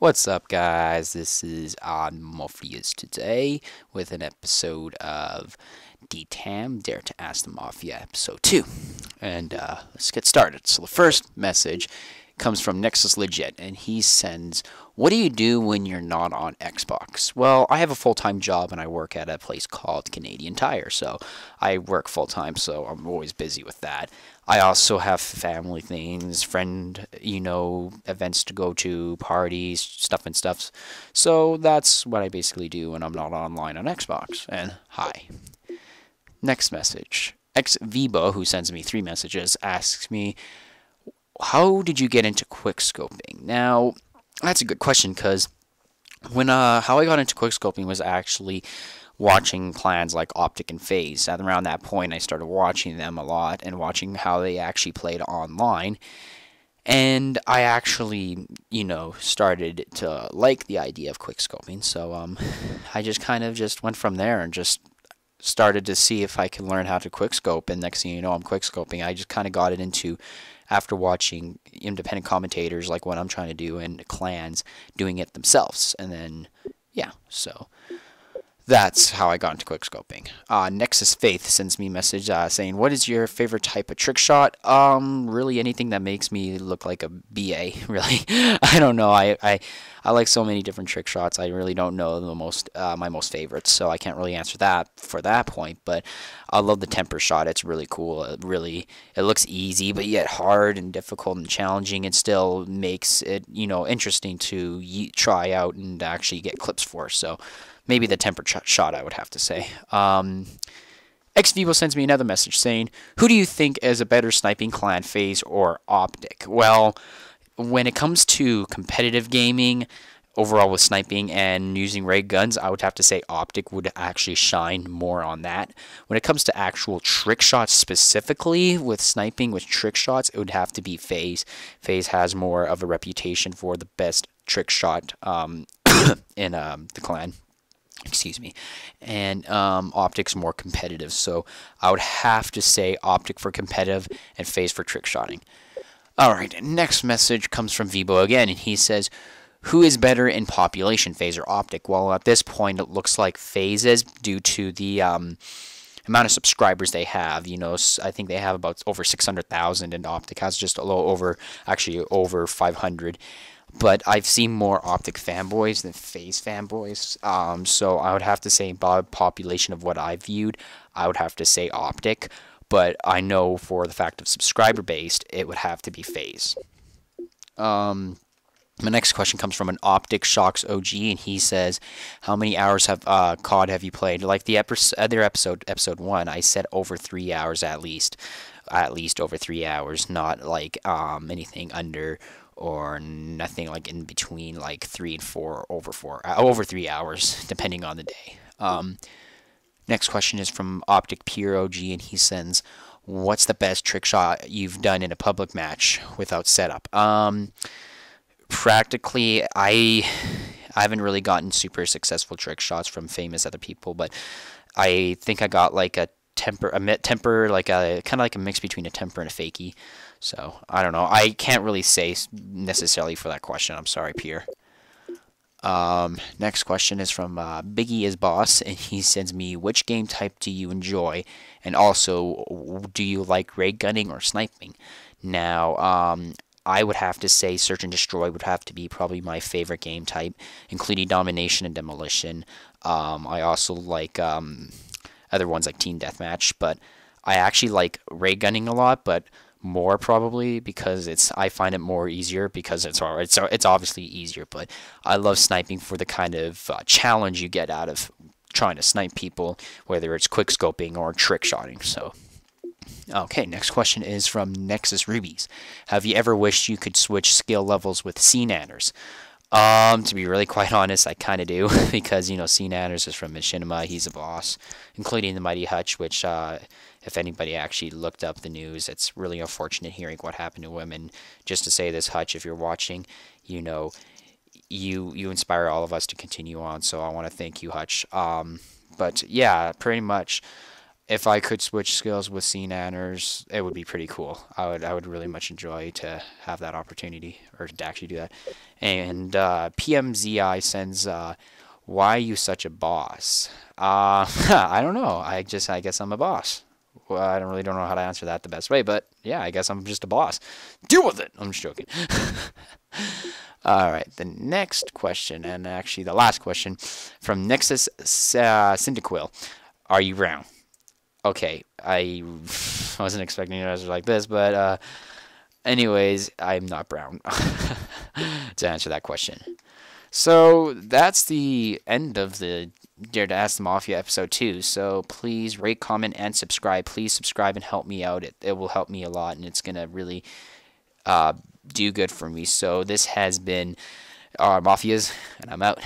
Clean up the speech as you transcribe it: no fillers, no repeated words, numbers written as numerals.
What's up, guys? This is rMaFiaz today with an episode of Dare to Ask the Mafia Episode 2. And let's get started. So the first message comes from Nexus Legit, and he sends, "What do you do when you're not on Xbox?" Well, I have a full-time job, and I work at a place called Canadian Tire, so I work full-time, so I'm always busy with that. I also have family things, events to go to, parties, stuff and stuffs. So that's what I basically do when I'm not online on Xbox. And hi. Next message. XVibo, who sends me 3 messages, asks me, "How did you get into quickscoping?" Now, that's a good question, because how I got into quickscoping was actually watching clans like Optic and FaZe. At around that point, I started watching them a lot and watching how they actually played online. And I actually, started to like the idea of quickscoping. So I just kind of just went from there and just started to see if I could learn how to quickscope. And next thing you know, I'm quickscoping. I just kind of got it into after watching independent commentators like what I'm trying to do and clans doing it themselves. And then, yeah, so that's how I got into quickscoping. Nexus Faith sends me a message saying, "What is your favorite type of trick shot?" Really anything that makes me look like a BA, really. I don't know. I like so many different trick shots. I really don't know my most favorites, so I can't really answer that for that point. But I love the temper shot. It's really cool. It looks easy, but yet hard and difficult and challenging. It still makes it, interesting to try out and actually get clips for. So maybe the tempered shot, I would have to say. XVivo sends me another message saying, "Who do you think is a better sniping clan, FaZe or Optic?" Well, when it comes to competitive gaming, overall with sniping and using ray guns, I would have to say Optic would actually shine more on that. When it comes to actual trick shots specifically, with sniping with trick shots, it would have to be FaZe. FaZe has more of a reputation for the best trick shot in the clan. Excuse me. And Optic's more competitive, so I would have to say Optic for competitive and FaZe for trick shotting. Alright, next message comes from Vibo again, and he says, "Who is better in population, FaZe or Optic?" Well, at this point, it looks like FaZe is, due to the amount of subscribers they have. I think they have about over 600,000, and Optic has just a little over, actually over 500. But I've seen more Optic fanboys than FaZe fanboys. So I would have to say, by population of what I viewed, I would have to say Optic. But I know for the fact of subscriber based, it would have to be FaZe. My next question comes from an Optic Shocks OG, and he says, "How many hours of COD have you played?" Like the other episode 1, I said over 3 hours at least over 3 hours, not like anything under or nothing like in between, like 3 and 4, over 3 hours, depending on the day. Next question is from Optic Pure OG, and he sends, "What's the best trick shot you've done in a public match without setup?" Practically, I haven't really gotten super successful trick shots from famous other people, but I think I got like a temper, like a kind of like a mix between a temper and a fakie. So I don't know. I can't really say necessarily for that question. I'm sorry, Pierre. Next question is from Biggie is Boss, and he sends me, "Which game type do you enjoy, and also do you like ray gunning or sniping?" Now, I would have to say Search and Destroy would have to be probably my favorite game type, including Domination and Demolition. I also like other ones like Team Deathmatch, but I actually like ray gunning a lot, but more probably because I find it more easier, because it's obviously easier, but I love sniping for the kind of challenge you get out of trying to snipe people, whether it's quick scoping or trick shotting. So okay, next question is from Nexus Rubies. "Have you ever wished you could switch skill levels with C-Nanners?" To be really quite honest, I kind of do, because, C-Nanners is from Machinima. He's a boss, including the Mighty Hutch, which, if anybody actually looked up the news, it's really unfortunate hearing what happened to him. And just to say this, Hutch, if you're watching, you inspire all of us to continue on, so I want to thank you, Hutch. But yeah, pretty much, if I could switch skills with C nanners, it would be pretty cool. I would really much enjoy to have that opportunity or to actually do that. And PMZI sends, why are you such a boss? I don't know. I guess I'm a boss. Well, I don't know how to answer that the best way, but yeah, I guess I'm just a boss. Deal with it. I'm just joking. All right, the next question, and actually the last question, from Nexus Cyndaquil. Are you brown? Okay, I wasn't expecting an answer like this, but anyways, I'm not brown to answer that question. So that's the end of the Dare to Ask the Mafia episode 2. So please rate, comment, and subscribe. Please subscribe and help me out. It will help me a lot, and it's gonna really do good for me. So this has been rMaFiaz, and I'm out.